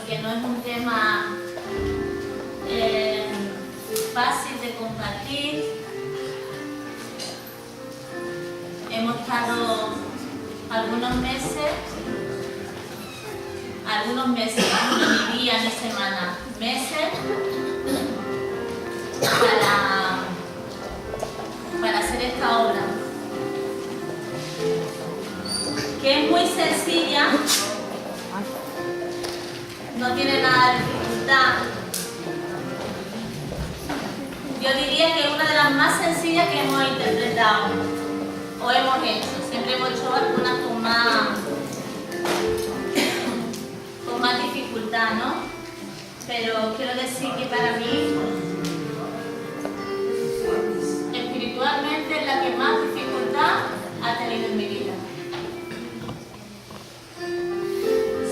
porque no es un tema fácil de compartir. Hemos estado algunos meses, no ni días ni semanas, meses, para hacer esta obra, que es muy sencilla, no tiene nada de dificultad. Yo diría que es una de las más sencillas que hemos interpretado o hemos hecho. Siempre hemos hecho algunas con más dificultad, ¿no? Pero quiero decir que para mí, espiritualmente, es la que más dificultad ha tenido en mi vida.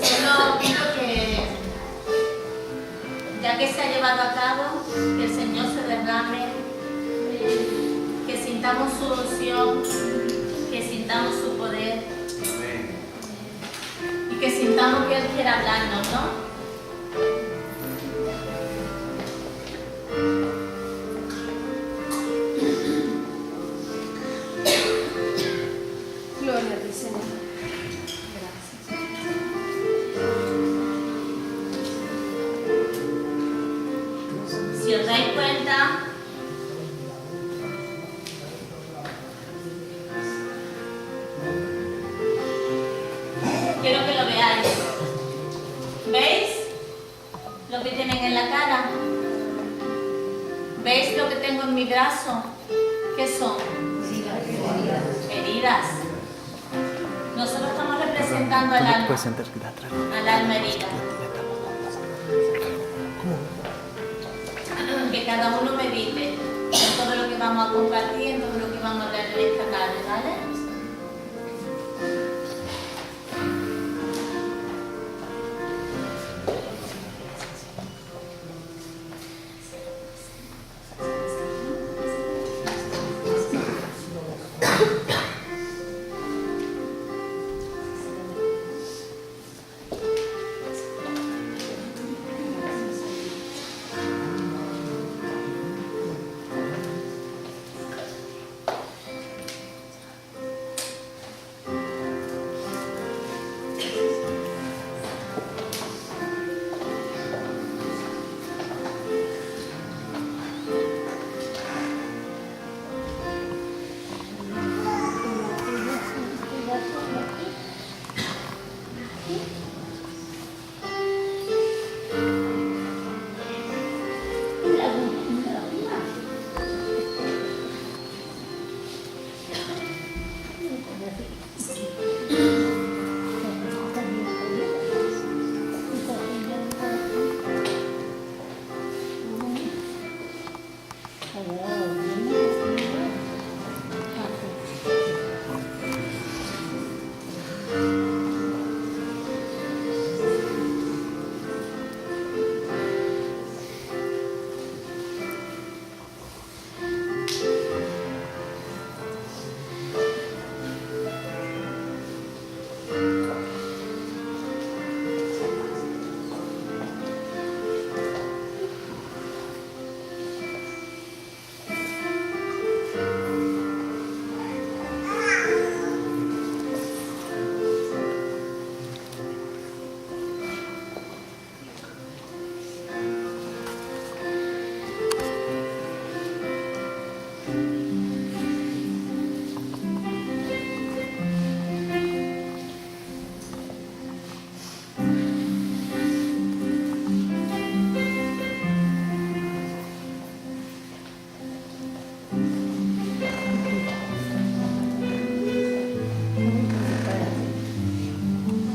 Solo pido que, ya que se ha llevado a cabo, que el Señor se derrame, que sintamos su unción, que sintamos su poder y que sintamos que Él quiere hablarnos, ¿no? Gloria a ti, Señor. Gracias. Si os dais cuenta, quiero que lo veáis. ¿Veis lo que tienen en la cara? ¿Veis lo que tengo en mi brazo? ¿Qué son? Heridas. Nosotros estamos representando al alma herida. Que cada uno medite en todo lo que vamos a compartir, en todo lo que vamos a hablar en esta tarde, ¿vale?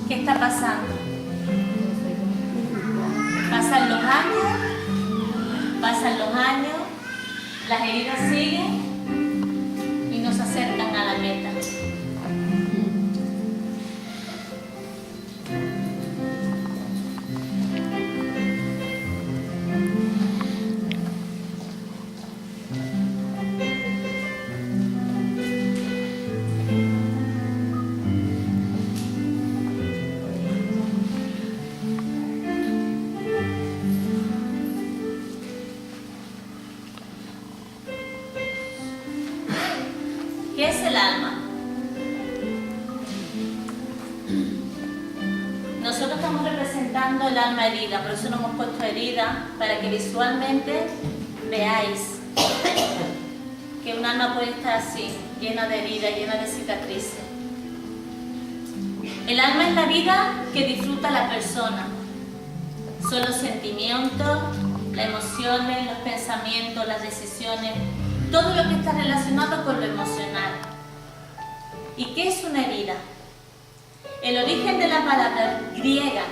¿Qué está pasando? Pasan los años, las heridas siguen y nos acercan a la meta. el alma? Nosotros estamos representando el alma herida, por eso nos hemos puesto herida, para que visualmente veáis que un alma puede estar así, llena de heridas, llena de cicatrices. El alma es la vida que disfruta la persona. Son los sentimientos, las emociones, los pensamientos, las decisiones, todo lo que está relacionado con lo emocional. ¿Y qué es una herida? El origen de la palabra griega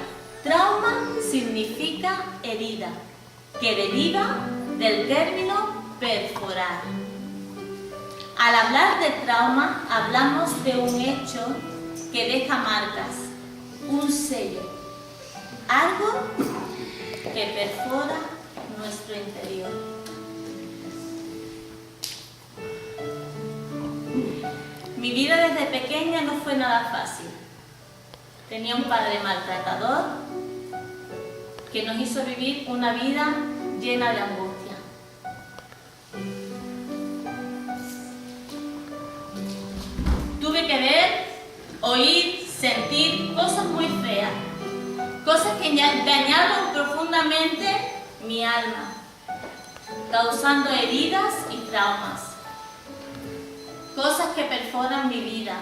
trauma significa herida, que deriva del término perforar. Al hablar de trauma, hablamos de un hecho que deja marcas, un sello, algo que perfora nuestro interior. Mi vida desde pequeña no fue nada fácil. Tenía un padre maltratador que nos hizo vivir una vida llena de angustia. Tuve que ver, oír, sentir cosas muy feas, cosas que dañaron profundamente mi alma, causando heridas y traumas, cosas que perforan mi vida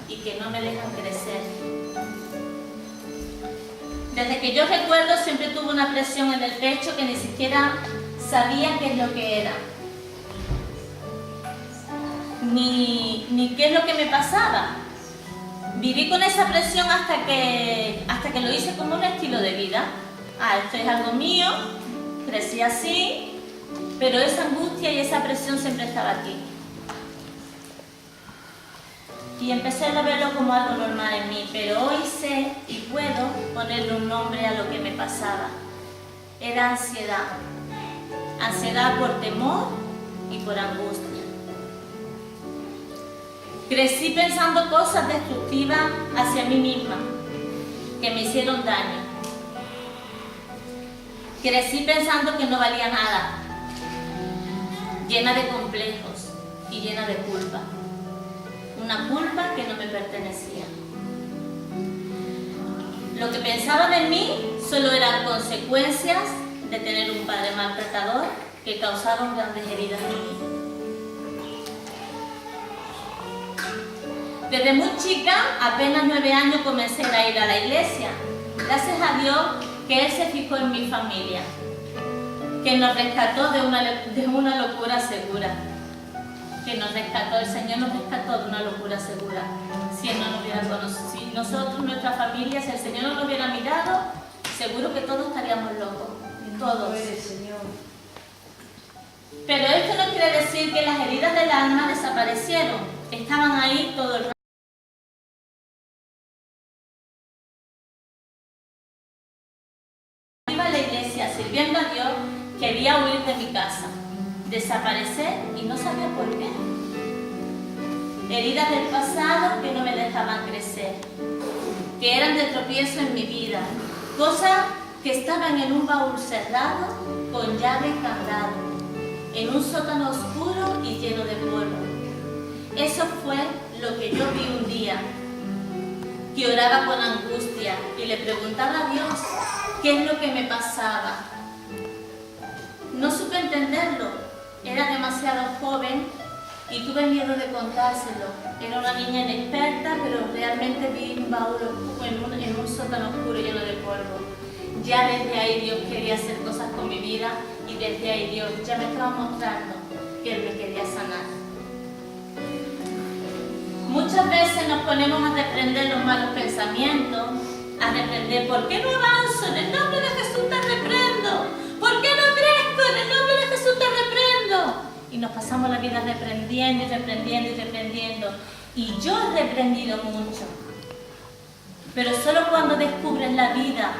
y que no me dejan crecer. Desde que yo recuerdo siempre tuve una presión en el pecho que ni siquiera sabía qué es lo que era, ni qué es lo que me pasaba. Viví con esa presión hasta que lo hice como un estilo de vida. Esto es algo mío, crecí así, pero esa angustia y esa presión siempre estaba aquí. Y empecé a verlo como algo normal en mí, pero hoy sé y puedo ponerle un nombre a lo que me pasaba. Era ansiedad. Ansiedad por temor y por angustia. Crecí pensando cosas destructivas hacia mí misma, que me hicieron daño. Crecí pensando que no valía nada, llena de complejos y llena de culpa. Una culpa que no me pertenecía. Lo que pensaba de mí solo eran consecuencias de tener un padre maltratador que causaron grandes heridas en mí. Desde muy chica, apenas 9 años, comencé a ir a la iglesia. Gracias a Dios que Él se fijó en mi familia, que nos rescató de una locura segura. Que nos rescató, el Señor nos rescató de una locura segura. Si Él no nos hubiera conocido, si nosotros, nuestra familia, si el Señor no nos hubiera mirado, seguro que todos estaríamos locos. Todos. Pero esto no quiere decir que las heridas del alma desaparecieron. Estaban ahí todo el rato. Iba a la iglesia sirviendo a Dios, quería huir de mi casa, desaparecer y no sabía por qué. Heridas del pasado que no me dejaban crecer, que eran de tropiezo en mi vida, cosas que estaban en un baúl cerrado con llave y candado, en un sótano oscuro y lleno de polvo. Eso fue lo que yo vi un día, que oraba con angustia y le preguntaba a Dios qué es lo que me pasaba. No supe entenderlo, era demasiado joven y tuve miedo de contárselo. Era una niña inexperta, pero realmente vi un baúl en un sótano oscuro lleno de polvo. Ya desde ahí Dios quería hacer cosas con mi vida y desde ahí Dios ya me estaba mostrando que Él me quería sanar. Muchas veces nos ponemos a reprender los malos pensamientos, a reprender, ¿por qué no avanzo? En el nombre de Jesús te reprendo. ¿Por qué no crezco? En el nombre de Jesús te reprendo. Y nos pasamos la vida reprendiendo y reprendiendo y reprendiendo. Y yo he reprendido mucho. Pero solo cuando descubres la vida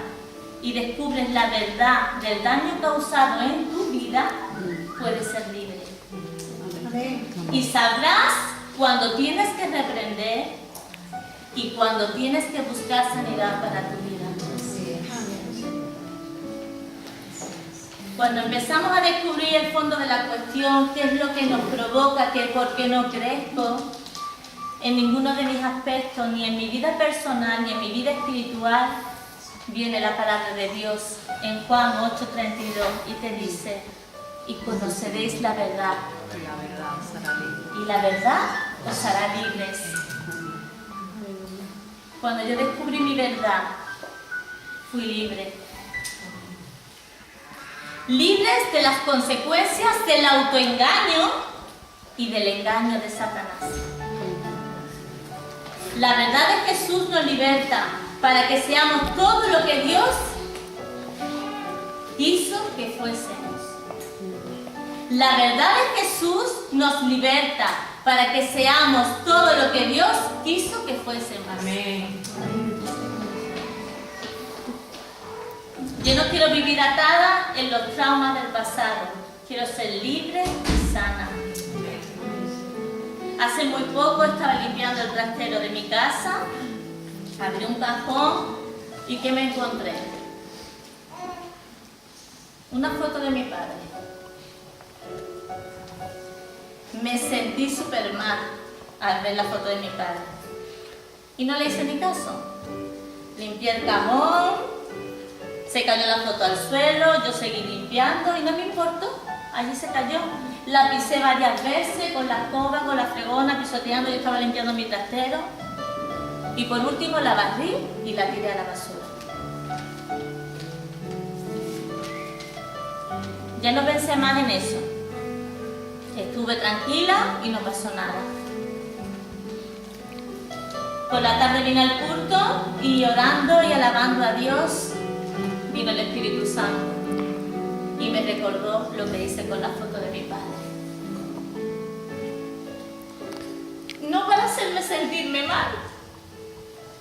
y descubres la verdad del daño causado en tu vida, puedes ser libre. Y sabrás cuando tienes que reprender y cuando tienes que buscar sanidad para tu vida. Cuando empezamos a descubrir el fondo de la cuestión, qué es lo que nos provoca, por qué no crezco, en ninguno de mis aspectos, ni en mi vida personal, ni en mi vida espiritual, viene la palabra de Dios en Juan 8:32 y te dice: y conoceréis la verdad, y la verdad os hará libres. Cuando yo descubrí mi verdad, fui libre. Libres de las consecuencias del autoengaño y del engaño de Satanás. La verdad de Jesús nos liberta para que seamos todo lo que Dios hizo que fuésemos. La verdad de Jesús nos liberta para que seamos todo lo que Dios quiso que fuésemos. Amén. Yo no quiero vivir atada en los traumas del pasado. Quiero ser libre y sana. Hace muy poco estaba limpiando el trastero de mi casa, abrí un cajón y ¿qué me encontré? Una foto de mi padre. Me sentí súper mal al ver la foto de mi padre y no le hice ni caso. Limpié el cajón. Se cayó la foto al suelo, yo seguí limpiando y no me importó, allí se cayó. La pisé varias veces con la escoba, con la fregona, pisoteando, yo estaba limpiando mi trastero. Y por último la barrí y la tiré a la basura. Ya no pensé más en eso. Estuve tranquila y no pasó nada. Por la tarde vine al culto y orando y alabando a Dios, vino el Espíritu Santo y me recordó lo que hice con la foto de mi padre. No para hacerme sentirme mal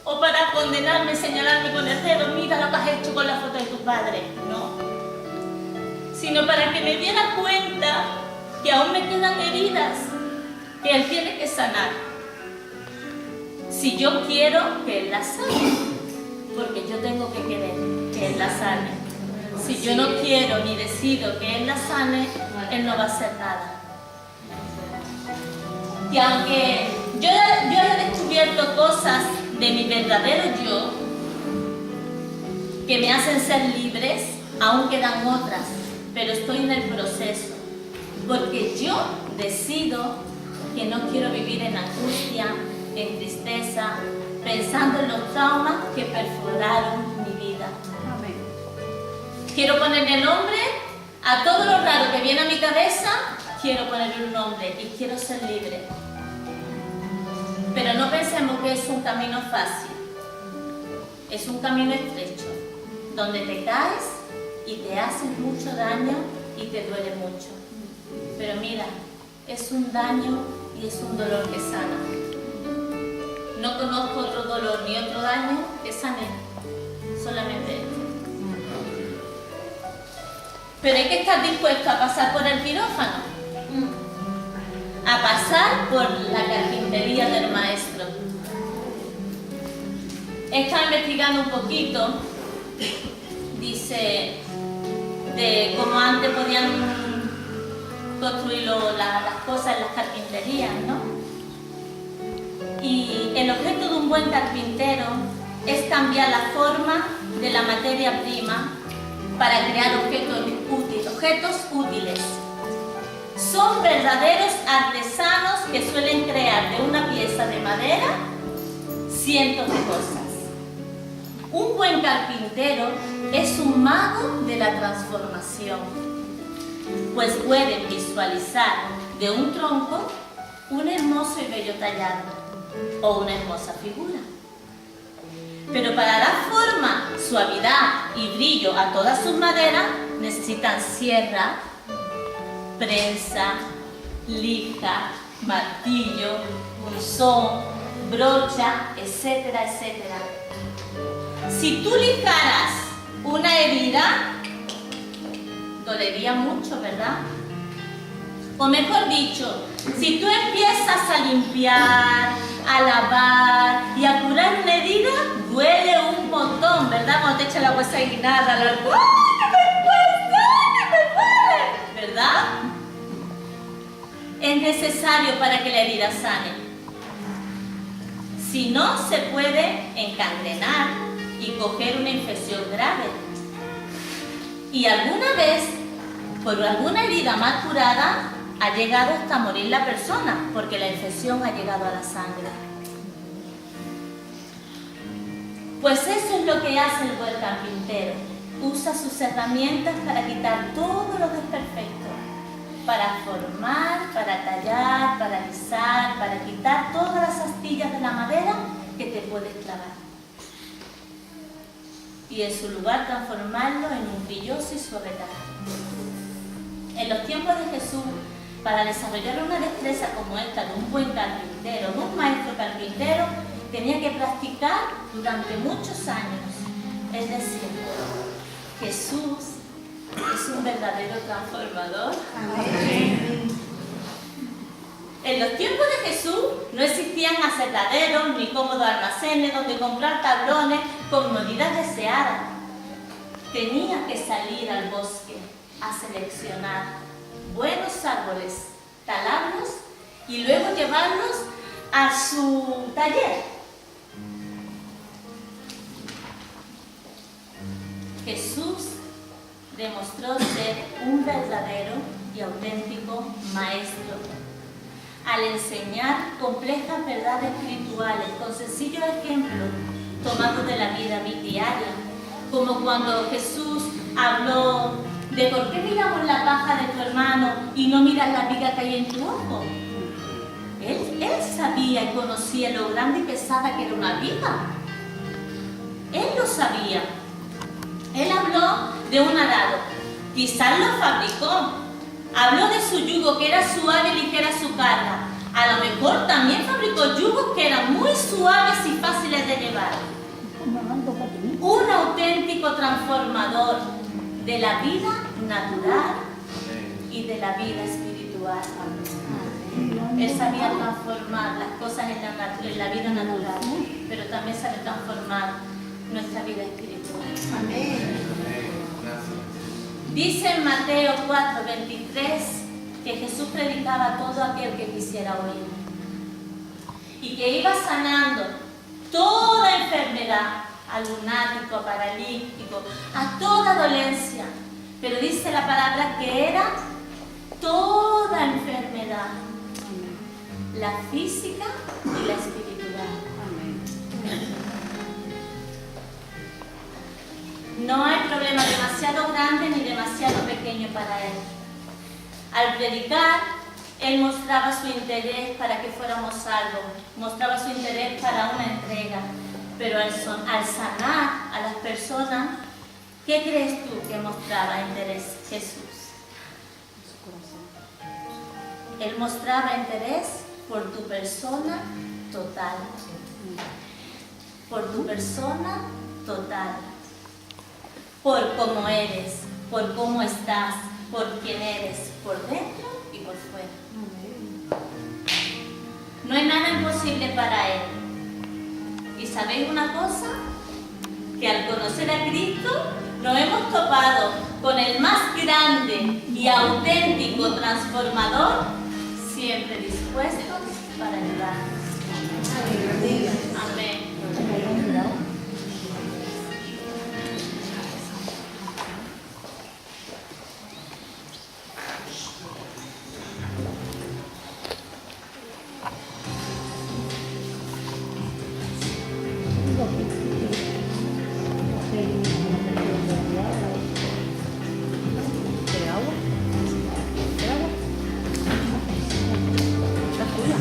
o para condenarme, señalarme con el dedo, mira lo que has hecho con la foto de tu padre, no, sino para que me diera cuenta que aún me quedan heridas que Él tiene que sanar. Si yo quiero que Él las sane, porque yo tengo que querer que Él la sane. Si yo no quiero ni decido que Él la sane, Él no va a hacer nada. Y aunque yo haya descubierto cosas de mi verdadero yo que me hacen ser libres, aún quedan otras, pero estoy en el proceso, porque yo decido que no quiero vivir en angustia, en tristeza, pensando en los traumas que perforaron mi vida. Amén. Quiero ponerle nombre a todo lo raro que viene a mi cabeza, quiero ponerle un nombre y quiero ser libre. Pero no pensemos que es un camino fácil, es un camino estrecho, donde te caes y te haces mucho daño y te duele mucho. Pero mira, es un daño y es un dolor que sana. No conozco otro dolor ni otro daño que sane, solamente este. Pero hay que estar dispuesto a pasar por el quirófano, a pasar por la carpintería del maestro. He estado investigando un poquito, dice, de cómo antes podían construir las cosas en las carpinterías, ¿no? Y el objeto de un buen carpintero es cambiar la forma de la materia prima para crear objetos útiles. Son verdaderos artesanos que suelen crear de una pieza de madera cientos de cosas. Un buen carpintero es un mago de la transformación, pues pueden visualizar de un tronco un hermoso y bello tallado o una hermosa figura. Pero para dar forma, suavidad y brillo a todas sus maderas necesitan sierra, prensa, lija, martillo, punzón, brocha, etcétera, etcétera. Si tú lijaras una herida, dolería mucho, ¿verdad? O mejor dicho, si tú empiezas a limpiar, a lavar y a curar una herida, duele un montón, ¿verdad? Cuando te echa la agua sanguinada, ¡ay, no me cuesta! ¿verdad? Es necesario para que la herida sane. Si no, se puede encangrenar y coger una infección grave. Y alguna vez, por alguna herida mal curada, ha llegado hasta morir la persona, porque la infección ha llegado a la sangre. Pues eso es lo que hace el buen carpintero. Usa sus herramientas para quitar todo lo desperfecto, para formar, para tallar, para alisar, para quitar todas las astillas de la madera que te puedes clavar. Y en su lugar transformarlo en un brilloso y suave tallo. En los tiempos de Jesús, para desarrollar una destreza como esta de un buen carpintero, de un maestro carpintero, tenía que practicar durante muchos años. Es decir, Jesús es un verdadero transformador. Amén. En los tiempos de Jesús no existían aserraderos ni cómodos almacenes donde comprar tablones con medidas deseadas. Tenía que salir al bosque a seleccionar buenos árboles, talarlos y luego llevarlos a su taller. Jesús demostró ser un verdadero y auténtico maestro al enseñar complejas verdades espirituales con sencillos ejemplos tomados de la vida diaria, como cuando Jesús habló de por qué miramos la paja de tu hermano y no miras la viga que hay en tu ojo. Él sabía y conocía lo grande y pesada que era una viga. Él lo sabía. Él habló de un arado, quizás lo fabricó. Habló de su yugo, que era suave y ligera su carga. A lo mejor también fabricó yugos que eran muy suaves y fáciles de llevar. Un auténtico transformador de la vida natural y de la vida espiritual. Él sabía transformar las cosas en la vida natural, pero también sabe transformar nuestra vida espiritual. Amén. Dice en Mateo 4:23 que Jesús predicaba a todo aquel que quisiera oír y que iba sanando toda enfermedad, al lunático, a paralítico, a toda dolencia. Pero dice la palabra que era toda enfermedad, la física y la espiritual. No hay problema demasiado grande ni demasiado pequeño para Él. Al predicar, Él mostraba su interés para que fuéramos salvos, mostraba su interés para una entrega. Pero al sanar a las personas, ¿qué crees tú que mostraba interés Jesús? Él mostraba interés por tu persona total. Por tu persona total. Por cómo eres, por cómo estás, por quién eres, por dentro y por fuera. No hay nada imposible para Él. ¿Y sabéis una cosa? Que al conocer a Cristo nos hemos topado con el más grande y auténtico transformador, siempre dispuesto para ayudarnos. Amén.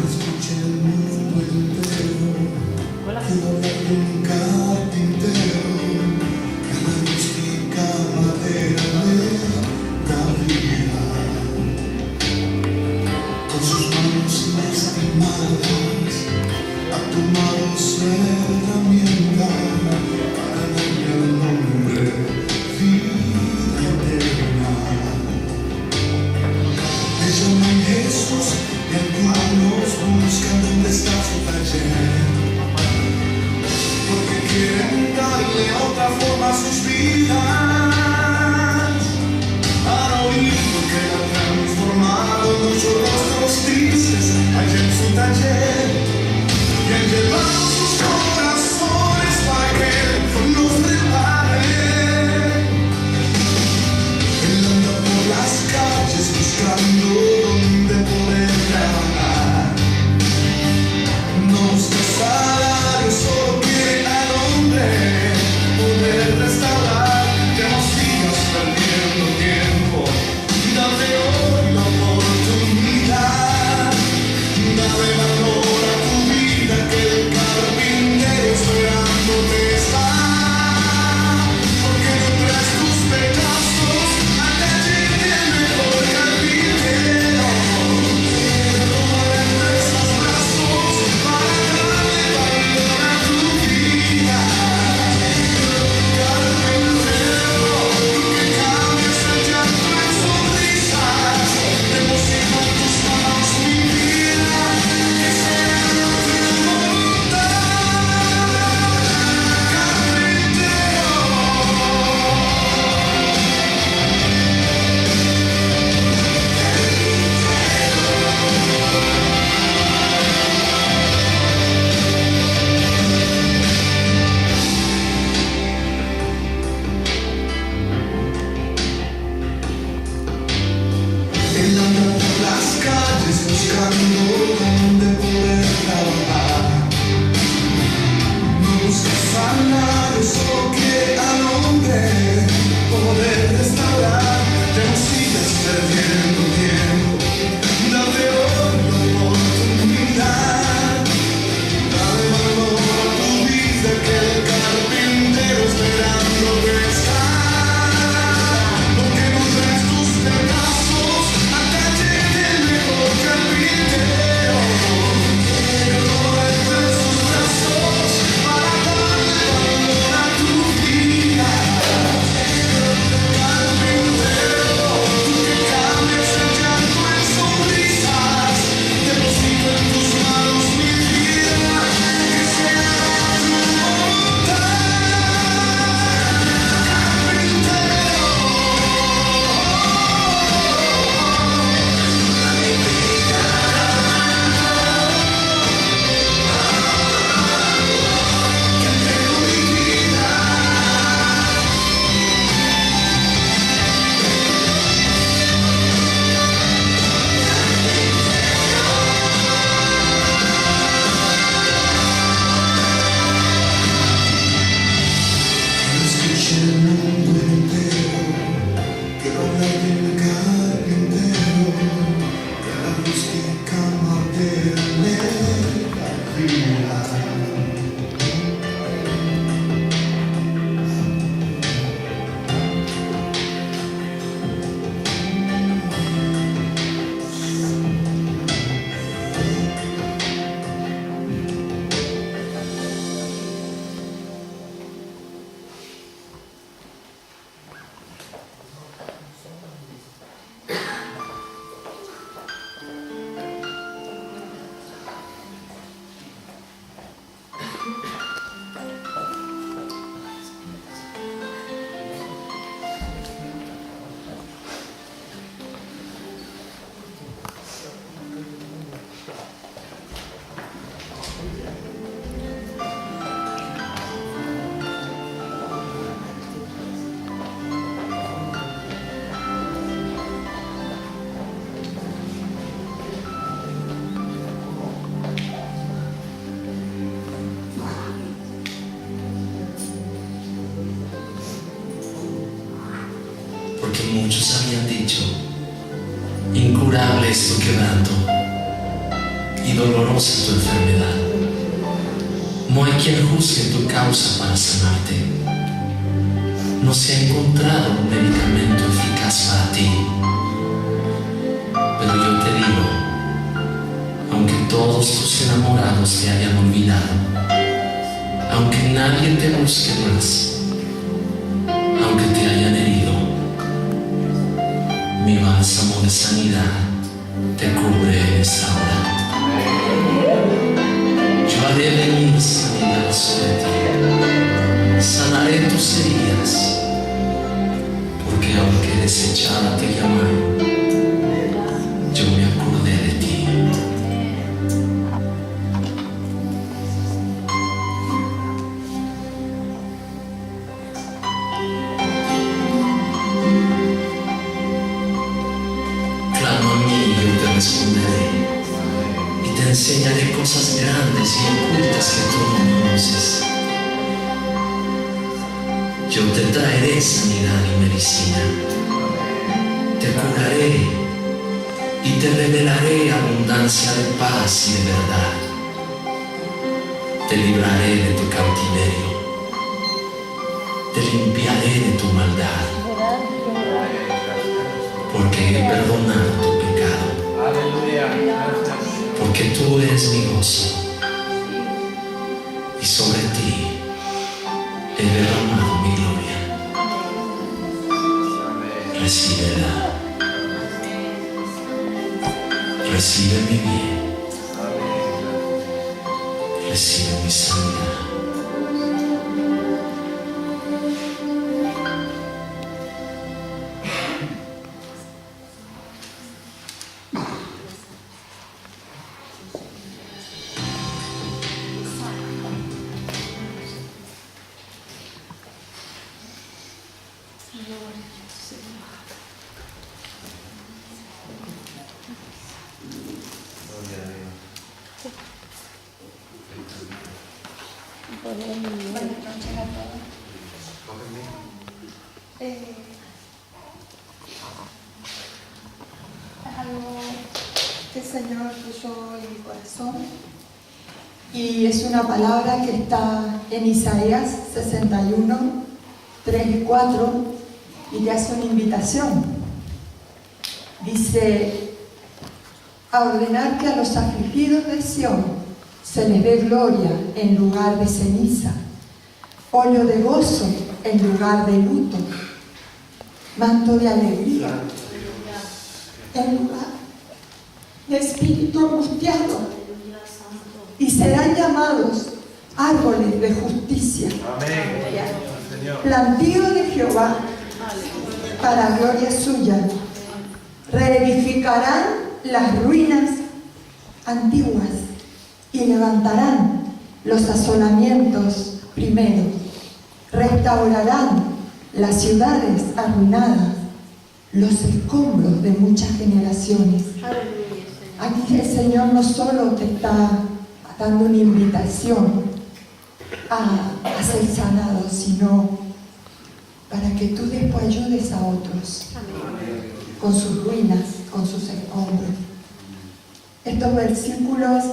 Escuché el mundo entero porque muchos habían dicho: incurable es tu quebranto y dolorosa tu enfermedad. No hay quien juzgue tu causa para sanarte. No se ha encontrado un medicamento eficaz para ti. Pero yo te digo, aunque todos tus enamorados te hayan olvidado, aunque nadie te busque más, aunque te hayan herido, mi bálsamo de sanidad te cubre en esta hora. Yo haré venir sanidad sobre ti, sanaré tus heridas, porque aunque desechada te llamaron, yo me acordé de ti. Clama a mí y yo te responderé, y te enseñaré cosas grandes y ocultas que tú no conoces. Yo te traeré sanidad y medicina, te curaré y te revelaré abundancia de paz y de verdad. Te libraré de tu cautiverio, te limpiaré de tu maldad, porque he perdonado tu pecado. Aleluya. Porque tú eres mi gozo, y sobre ti he derramado mi gloria. Recíbela, recibe mi bien, recibe mi sanidad. Buenas noches a todos. Es algo que el Señor puso en mi corazón y es una palabra que está en Isaías 61, 3 y 4 y le hace una invitación. Dice: a ordenar que a los afligidos de Sión se les dé gloria en lugar de ceniza, óleo de gozo en lugar de luto, manto de alegría en lugar de espíritu angustiado, y serán llamados árboles de justicia, plantío de Jehová para gloria suya. Reedificarán las ruinas antiguas y levantarán los asolamientos primeros. Restaurarán las ciudades arruinadas, los escombros de muchas generaciones. Aquí el Señor no solo te está dando una invitación a ser sanado, sino para que tú después ayudes a otros con sus ruinas, con sus escombros. Estos versículos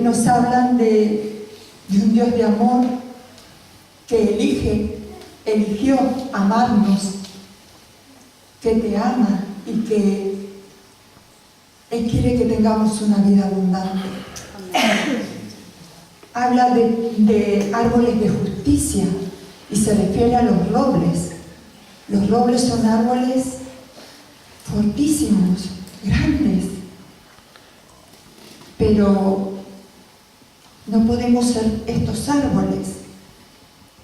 nos hablan de un Dios de amor que eligió amarnos, que te ama y que Él quiere que tengamos una vida abundante. Habla de árboles de justicia y se refiere a los robles. Los robles son árboles fortísimos, grandes, pero no podemos ser estos árboles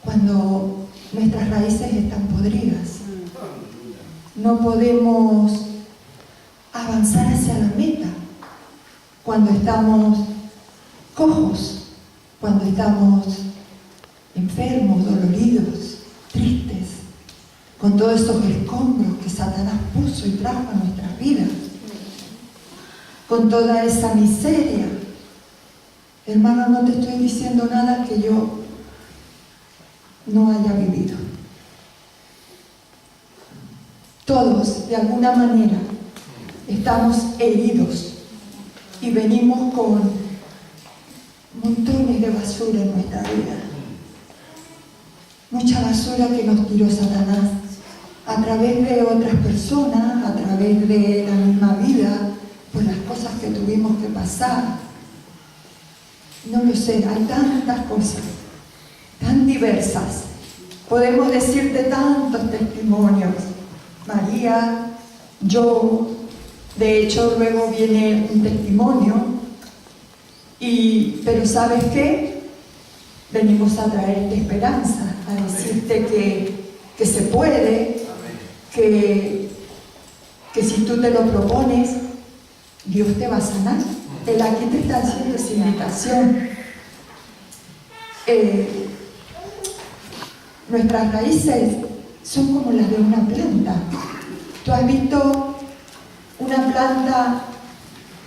cuando nuestras raíces están podridas. No podemos avanzar hacia la meta cuando estamos cojos, cuando estamos enfermos, doloridos, tristes, con todos esos escombros que Satanás puso y trajo a nuestras vidas, con toda esa miseria. Hermano, no te estoy diciendo nada que yo no haya vivido. Todos, de alguna manera, estamos heridos y venimos con montones de basura en nuestra vida. Mucha basura que nos tiró Satanás a través de otras personas, a través de la misma vida, por las cosas que tuvimos que pasar. No lo sé, hay tantas cosas, tan diversas. Podemos decirte tantos testimonios. María, yo, de hecho luego viene un testimonio, pero ¿sabes qué? Venimos a traerte esperanza, a decirte que se puede, que si tú te lo propones, Dios te va a sanar. Él aquí te está haciendo esa invitación. Nuestras raíces son como las de una planta. ¿Tú has visto una planta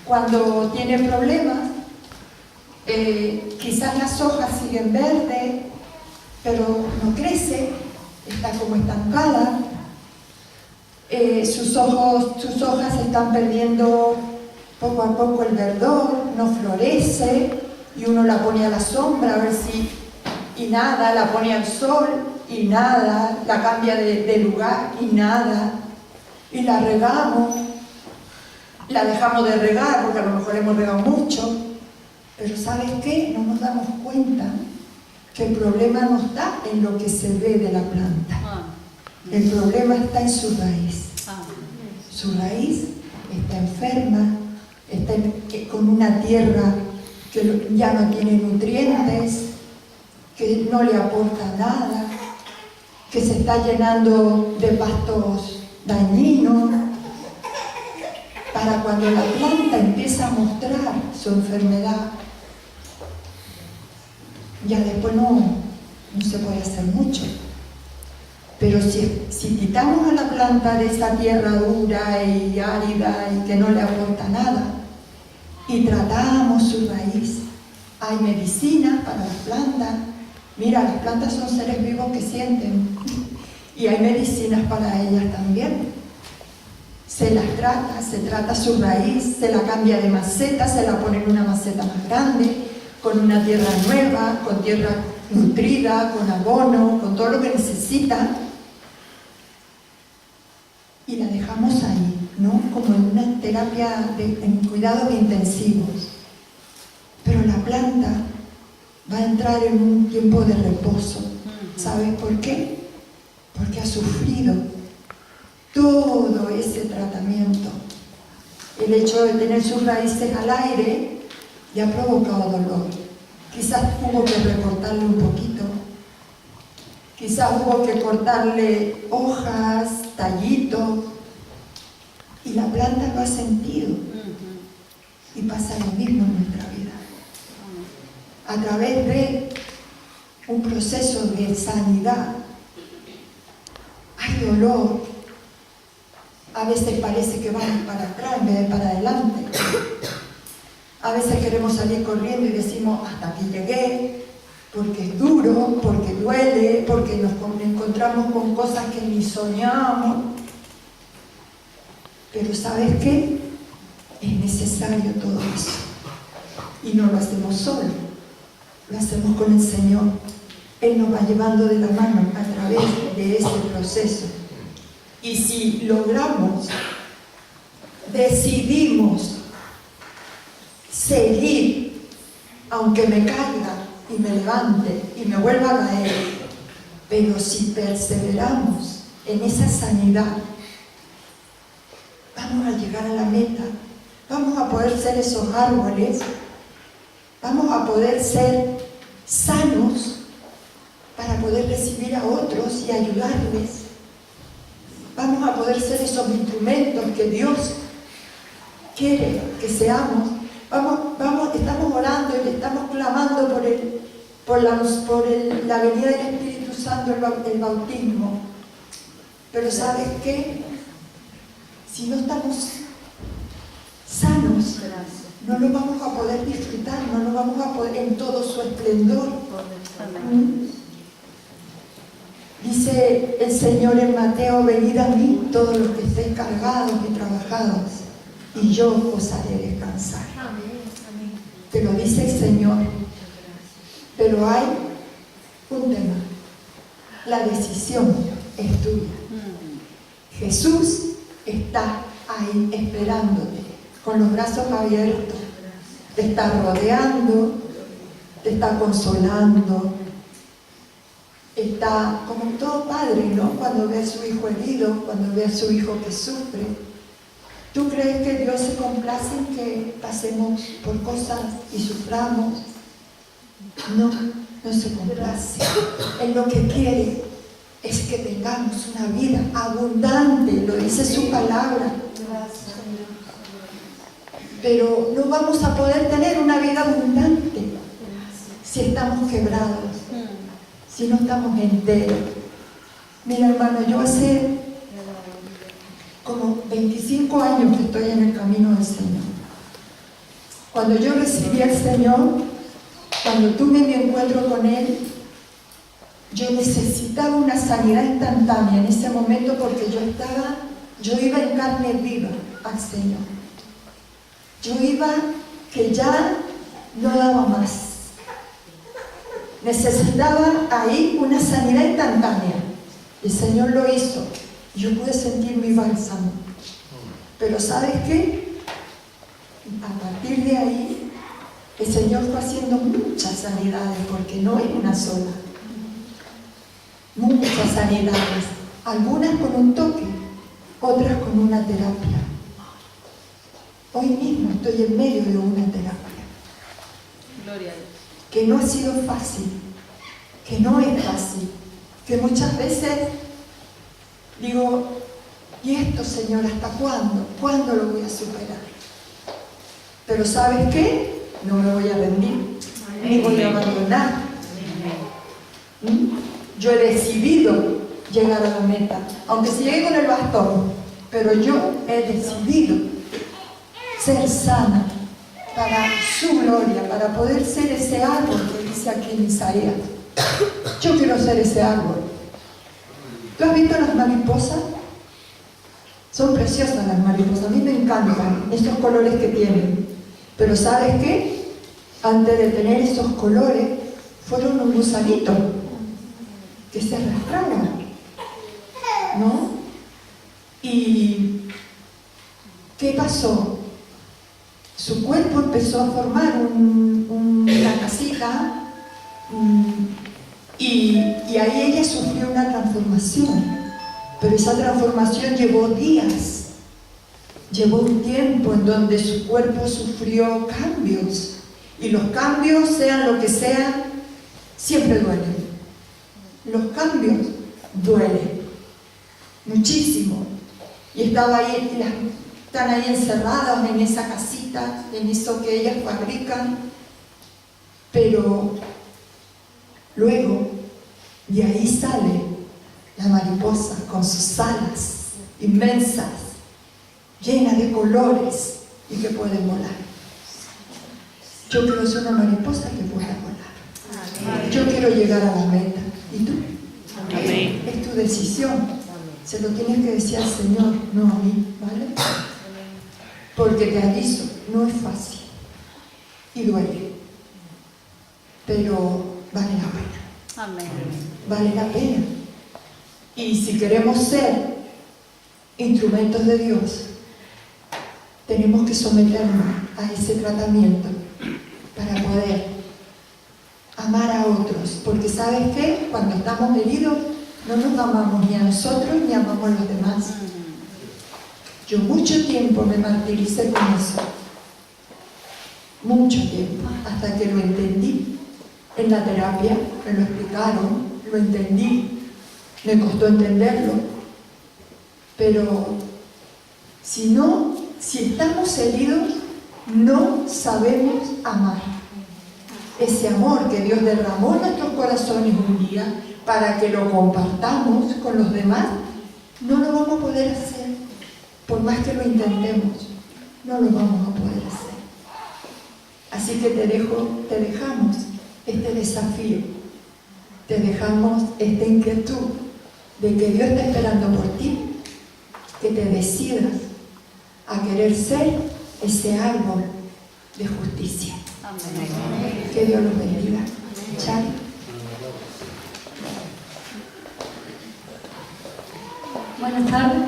cuando tiene problemas? Quizás las hojas siguen verdes, pero no crece, está como estancada. Sus hojas están perdiendo poco a poco el verdor, no florece, y uno la pone a la sombra a ver si, y nada, la pone al sol, y nada, la cambia de lugar, y nada, y la regamos, la dejamos de regar, porque a lo mejor hemos regado mucho, pero ¿sabes qué? No nos damos cuenta que el problema no está en lo que se ve de la planta, el problema está en su raíz. Su raíz está enferma, está con una tierra que ya no tiene nutrientes, que no le aporta nada, que se está llenando de pastos dañinos. Para cuando la planta empieza a mostrar su enfermedad, ya después no se puede hacer mucho. Pero si quitamos a la planta de esa tierra dura y árida y que no le aporta nada, y tratamos su raíz, hay medicinas para las plantas. Mira, las plantas son seres vivos que sienten, y hay medicinas para ellas también. Se las trata, se trata su raíz, se la cambia de maceta, se la pone en una maceta más grande, con una tierra nueva, con tierra nutrida, con abono, con todo lo que necesita. Y la dejamos ahí, ¿no? Como en una terapia en cuidados intensivos. Pero la planta va a entrar en un tiempo de reposo. ¿Sabes por qué? Porque ha sufrido todo ese tratamiento. El hecho de tener sus raíces al aire le ha provocado dolor. Quizás hubo que recortarle un poquito. Quizás hubo que cortarle hojas, tallitos, y la planta lo ha sentido. Y pasa lo mismo en nuestra vida. A través de un proceso de sanidad, hay dolor. A veces parece que vamos para atrás en vez de para adelante. A veces queremos salir corriendo y decimos, hasta aquí llegué, porque es duro, porque duele, porque nos encontramos con cosas que ni soñamos. Pero ¿sabes qué? Es necesario todo eso. Y no lo hacemos solo, lo hacemos con el Señor. Él nos va llevando de la mano a través de ese proceso. Y si logramos, decidimos seguir, aunque me caiga y me levante y me vuelva a caer, pero si perseveramos en esa sanidad, vamos a llegar a la meta, vamos a poder ser esos árboles, vamos a poder ser sanos para poder recibir a otros y ayudarles. Vamos a poder ser esos instrumentos que Dios quiere que seamos. Estamos orando y le estamos clamando por la venida del Espíritu Santo, el bautismo. Pero ¿sabes qué? Si no estamos sanos, no lo vamos a poder disfrutar, no lo vamos a poder en todo su esplendor. Dice el Señor en Mateo: venid a mí todos los que estéis cargados y trabajados, y yo os haré descansar. Te lo dice el Señor. Pero hay un tema. La decisión es tuya. Jesús está ahí esperándote, con los brazos abiertos. Te está rodeando, te está consolando. Está como todo padre, ¿no? Cuando ve a su hijo herido, cuando ve a su hijo que sufre. ¿Tú crees que Dios se complace en que pasemos por cosas y suframos? No, no se complace. Él lo que quiere es que tengamos una vida abundante, lo dice su palabra. Pero no vamos a poder tener una vida abundante si estamos quebrados, si no estamos enteros. Mira, hermano, yo hace como 25 años que estoy en el camino del Señor. Cuando yo recibí al Señor, cuando tuve mi encuentro con Él, yo necesitaba una sanidad instantánea en ese momento, porque yo iba en carne viva al Señor. Yo iba que ya no daba más. Necesitaba ahí una sanidad instantánea. El Señor lo hizo. Yo pude sentir mi bálsamo. Pero ¿sabes qué? A partir de ahí, el Señor fue haciendo muchas sanidades, porque no es una sola. Muchas sanidades. Algunas con un toque, otras con una terapia. Hoy mismo estoy en medio de una terapia. Gloria a Dios. Que no ha sido fácil, que no es fácil, que muchas veces digo: ¿y esto, Señor, hasta cuándo? ¿Cuándo lo voy a superar? Pero ¿sabes qué? No me voy a rendir, ni voy a abandonar. Yo he decidido llegar a la meta, aunque si llegue con el bastón, pero yo he decidido ser sana para su gloria, para poder ser ese árbol que dice aquí en Isaías. Yo quiero ser ese árbol. ¿Tú has visto las mariposas? Son preciosas las mariposas, a mí me encantan esos colores que tienen. Pero ¿sabes qué? Antes de tener esos colores, fueron un gusanito que se arrastraban, ¿no? ¿Y qué pasó? Su cuerpo empezó a formar una casita, y ahí ella sufrió una transformación. Pero esa transformación llevó días, llevó un tiempo en donde su cuerpo sufrió cambios. Y los cambios, sean lo que sean, siempre duelen. Los cambios duelen muchísimo. Y estaba ahí, están ahí encerradas en esa casita, en eso que ellas fabrican. Pero luego de ahí sale la mariposa con sus alas inmensas, llenas de colores y que pueden volar. Yo quiero ser una mariposa que pueda volar. Yo quiero llegar a la meta. ¿Y tú? Amén. Es tu decisión. Se lo tienes que decir al Señor, no a mí, ¿vale? Porque te aviso, no es fácil y duele, pero vale la pena. Amén. Vale la pena. Y si queremos ser instrumentos de Dios, tenemos que someternos a ese tratamiento para poder amar a otros. Porque ¿sabes qué? Cuando estamos heridos, no nos amamos ni a nosotros ni amamos a los demás. Yo mucho tiempo me martiricé con eso. Mucho tiempo, hasta que lo entendí. En la terapia me lo explicaron, lo entendí, me costó entenderlo. Pero si estamos heridos, no sabemos amar. Ese amor que Dios derramó en nuestros corazones un día para que lo compartamos con los demás, no lo vamos a poder hacer. Por más que lo intentemos, no lo vamos a poder hacer. Así que te dejamos este desafío, te dejamos esta inquietud de que Dios está esperando por ti, que te decidas a querer ser ese árbol de justicia. Amén. Que Dios los bendiga. Chao. Buenas tardes.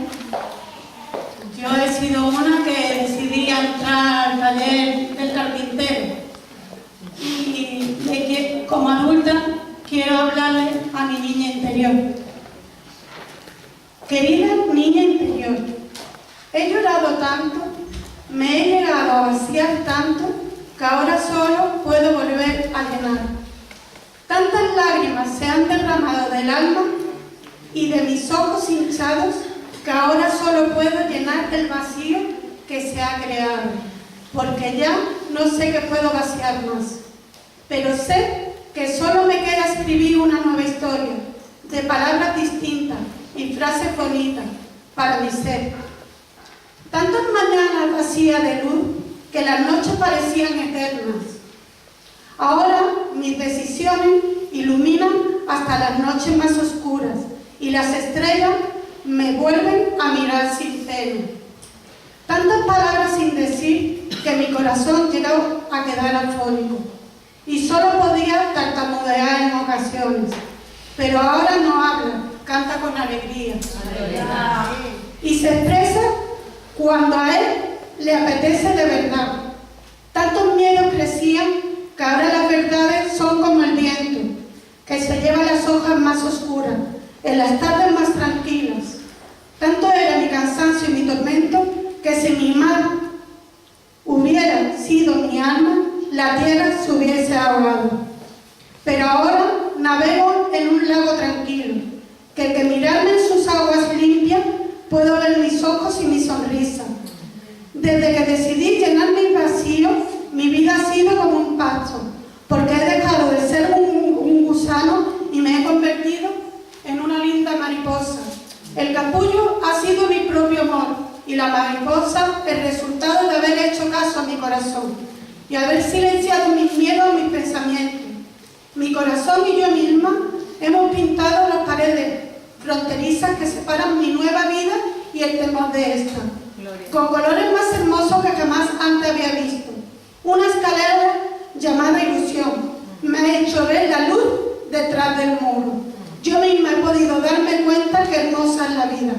Yo he sido una que decidí entrar al taller del carpintero y de que como adulta quiero hablarle a mi niña interior. Querida niña interior, he llorado tanto, me he llegado a vaciar tanto, que ahora solo puedo volver a llenar. Tantas lágrimas se han derramado del alma y de mis ojos hinchados, que ahora solo puedo llenar el vacío que se ha creado, porque ya no sé qué puedo vaciar más. Pero sé que solo me queda escribir una nueva historia, de palabras distintas y frases bonitas para mi ser. Tantas mañanas vacías de luz que las noches parecían eternas. Ahora mis decisiones iluminan hasta las noches más oscuras y las estrellas me vuelven a mirar sin celo. Tantas palabras sin decir que mi corazón llegó a quedar afónico y solo podía tartamudear en ocasiones. Pero ahora no habla, canta con alegría. Y se expresa cuando a él le apetece de verdad. Tantos miedos crecían que ahora las verdades son como el viento, que se lleva las hojas más oscuras, en las tardes más tranquilas. Tanto era mi cansancio y mi tormento, que si mi mar hubiera sido mi alma, la tierra se hubiese ahogado. Pero ahora navego en un lago tranquilo, que mirarme en sus aguas limpias, puedo ver mis ojos y mi sonrisa. Desde que decidí llenar mi vacío, mi vida ha sido como un pasto, porque he dejado de ser un gusano y me he convertido en una linda mariposa. El capullo ha sido mi propio amor y la mariposa el resultado de haber hecho caso a mi corazón y haber silenciado mis miedos y mis pensamientos. Mi corazón y yo misma hemos pintado las paredes fronterizas que separan mi nueva vida y el temor de esta, con colores más hermosos que jamás antes había visto. Una escalera llamada ilusión me ha hecho ver la luz detrás del muro. Yo misma he podido darme cuenta que hermosa es la vida.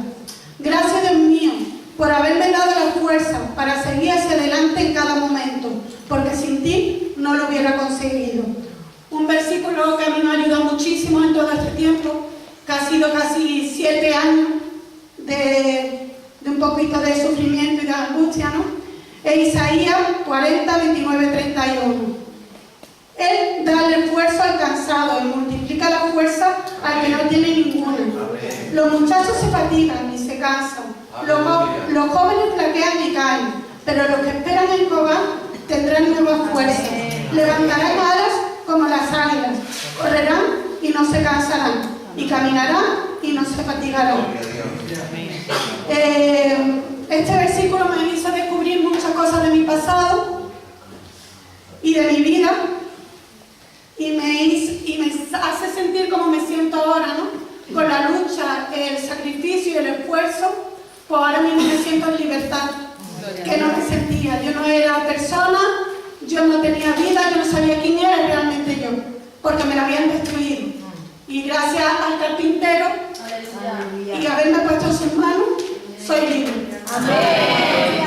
Gracias, Dios mío, por haberme dado la fuerza para seguir hacia adelante en cada momento, porque sin ti no lo hubiera conseguido. Un versículo que a mí me ha ayudado muchísimo en todo este tiempo, que ha sido casi 7 años de un poquito de sufrimiento y de angustia, ¿no? Es Isaías 40, 29, 31. Él da el esfuerzo al cansado y multiplica la fuerza al que no tiene ninguna. Los muchachos se fatigan y se cansan. Los jóvenes flaquean y caen, pero los que esperan en Jehová tendrán nuevas fuerzas. Levantarán alas como las águilas, correrán y no se cansarán, y caminarán y no se fatigarán. Este versículo me hizo descubrir muchas cosas de mi pasado y de mi vida, y me hace sentir como me siento ahora, ¿no? Con la lucha, el sacrificio y el esfuerzo, pues ahora mismo me siento en libertad, que no me sentía. Yo no era persona, yo no tenía vida, yo no sabía quién era realmente yo, porque me la habían destruido. Y gracias al carpintero y haberme puesto en sus manos, soy libre. Amén.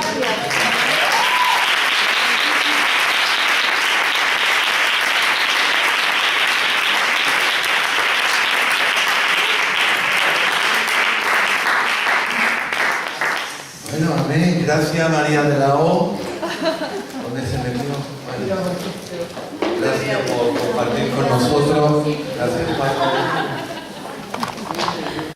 Bueno, amén. Gracias, María de la O. ¿Dónde se metió? Bueno, gracias por compartir con nosotros. Gracias, Pablo.